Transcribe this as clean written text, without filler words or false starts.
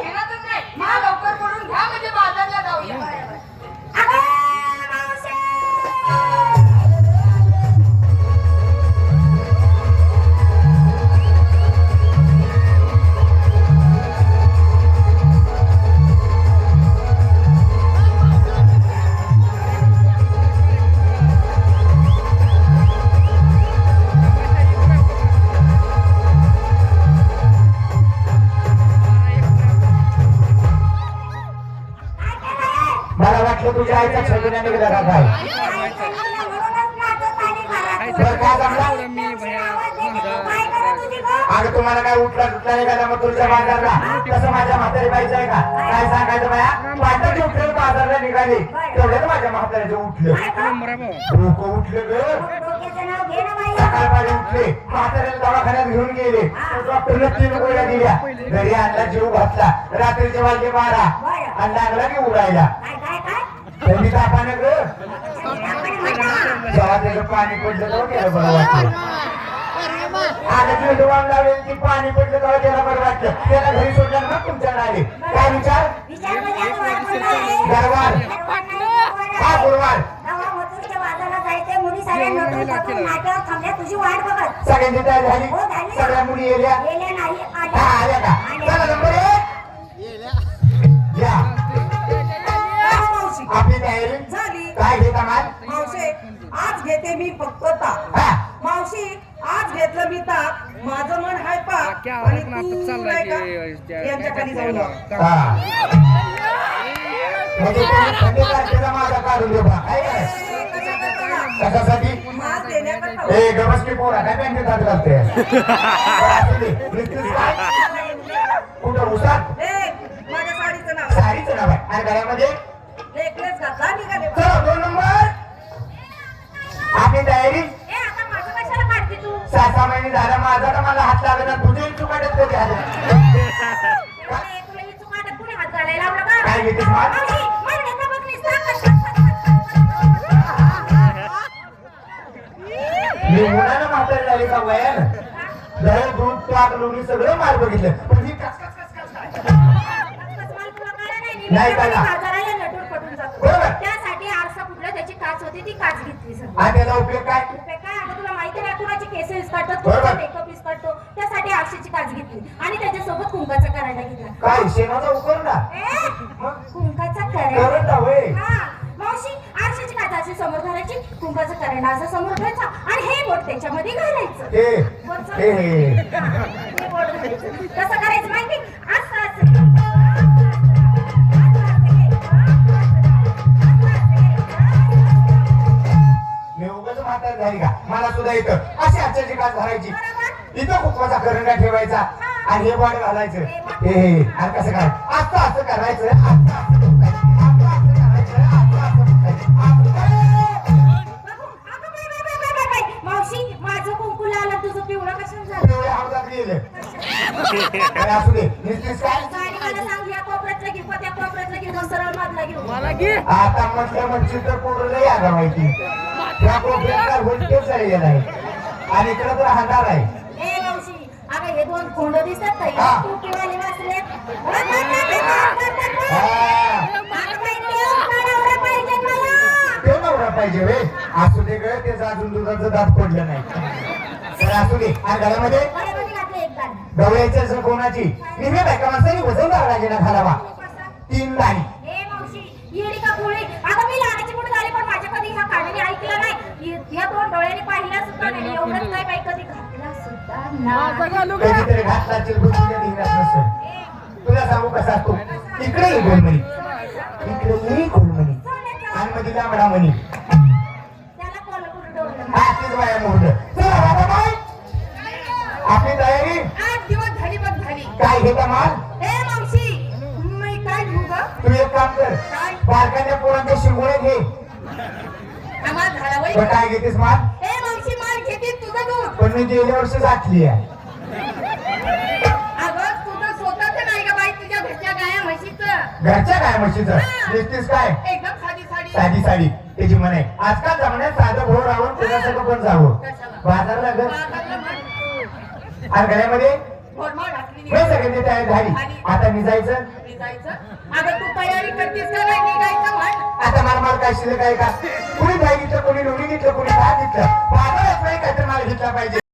लवकर करून घ्या म्हणजे बाजारला जाऊया. तुझ्या आईचा छबिना निघाला का काय अगं तुम्हाला काय उठला तुटला निघाला मग तुझ्या बाजारला तसं माझ्या म्हातारी बाईचं आहे का काय सांगायचं बाया पाटाचे उठले बाजारला निघाले तेवढ्यात माझ्या म्हाताऱ्याचे उठलं डोकं उठलं ग सकाळपारी उठले म्हाताऱ्याला दवाखान्यात घेऊन गेले डॉक्टरने 3 गोळ्या दिल्या घरी आणला जीव घातला रात्रीचे वाजले 12 आणि लागला की उडायला थंडी तापाने ग जेव्हा त्याचं पाणी पडलं तेव्हा त्याला बरं वाटलं आता चेंडूवान लावलेली ती पाणी पडलं तेव्हा त्याला बरं वाटलं त्याला घरी सोडलं ना तुमच्याकडे आले काय विचार गरवार हा गुरुवार सगळ्यांची तयारी झाली सगळ्या मुली येल्या हा आल्या का चला नंबर 1 या आपली तयारी झाली. काय घेता माल मावशे आज घेते मी फक्त ताक. मावशी आज घेतलं मी ताक माझं मन हाय पाक आणि तू नाही का यांच्या खाली जाऊ नका. म्हणजे थंडी तारखेला माझा काढून दे बा काय काय कशासाठी माल देण्याकरता. ए गमस्की पोरा काय बँकेत हात घालते कुठं उसात माझ्या साडीचं नाव साडीचं नाव आहे आणि गळ्यामध्ये नेकलेस घातला निघाले. चला 2 नंबर आपली तयारी 6 महिने झाला माझा तर मला हात लागला तुझे चुकाटत कधी आले काय घेतेस माल मी मुलानं म्हातारी झाली का वयान दही दूध ताक लोणी सगळं माल बघितलं पण ही कस कस कस कस नाही कळला बरोबर त्यासाठी आरसा फुटला त्याची काच होती ती काच घेतली सर आणि त्याचा उपयोग काय काय आता तुला माहिती आहे कुणाचे केस विस्कटतात बरोबर. कुणाचा मेकअप विस्कटतो त्यासाठी आरशाची काच घेतली आणि त्याच्यासोबत कुंकाचा करायला घेतला काय शेणाचा उकरला मग कुंकाचा करंडा करायला होय हा मावशी आरशाची काच अशी समोर घालायची कुंकाचा करंडा असा समोर घ्यायचा आणि हे बोट त्याच्यामध्ये घालायचं हे हे हा, हे बोट घालायचं कसं करायचं माहिती असं असं मी उगाच म्हातारी झाली का मला सुद्धा येतं अशी आजच्याची काच घालायची इथं कुकवाचा करंडा ठेवायचा आणि हे बॉड घालायचं हे आणि कसं काय असं असं करायचं असं असं करायचं मावशी माझं कुंकू लावलं तुझं पिवळं कशाला झालं एवढे हावदात गेले असू दे निस्तीस काय साडी मला सांग या कोपऱ्यातलं घेऊ का त्या कोपऱ्यातलं घेऊ का सरळ मधला घेऊ आता म्हटलं म्हणजे तर पोरं लई आगा माहिती त्या कोपऱ्यात काय होलटेच आहे नाही आणि इकडे तर हाणार आहे ए मावशी अगं हे 2 खोंड दिसतात ताई हा. तू किवाले वाचले ते नवरा पाहिजे वे असू दे ग त्याचं अजून दुधाचं दात पडलं नाही तर असू दे आणि घरामध्ये गवळ्याच्या कोणाची निम्या बायका माणसाने वजन लावला ना खालावा 3 दाणी ए मावशी येडी का पुळी आता मी लहानाची मोठी झाली पण माझ्या कधी ह्या काढाने ऐकलं नाही या 2 डोळ्याने पाहिला सुद्धा नाही एवढंच काय बाई कधी घातला सुद्धा नाही कधीतरी घातला चिरबुटीच्या धिंगात नसेल तुला सांगू कसा असतो इकडे ये गोलमणी इकडे ये गोलमणी आणि मध्ये लांबडा मणी त्याला कोल्हापूर डोळलं हा तीच बाया मोठं चला बाबा बाय आपली तयारी 8 दिवस झाली बघ झाली काय घेता माल ए मावशी मी काय घेऊ ग तू एक काम कर बारकाच्या पोरांचे शिंगोळे घे आम्हाला झाडावर पण काय घेतेस माल ए मावशी माल घेते तुझं दूध पण मी गेल्या वर्षी घातली आहे अगं तुझं स्वतःच नाही का बाई तुझ्या घरच्या गाया म्हशीचं घरच्या काय म्हशीचं दिसतीस काय एकदम साधी साडी साधी साडी त्याची म्हण आहे. आजकाल जमान्यात साधं भोर राहून कुणासंग पण जावं बाजारला ग आणि गळ्यामध्ये सगळ्यांनी तयार झाली. आता निघायचं अगं तू तयारी करतेस का नाही निघायचं म्हण. आता मारमार काय शिल्लक आहे का? कुणी भाई घेतलं, कोणी लोणी घेतलं, कोणी भात घेतलं. बाजारात नाही काय तर माल घेतला पाहिजे.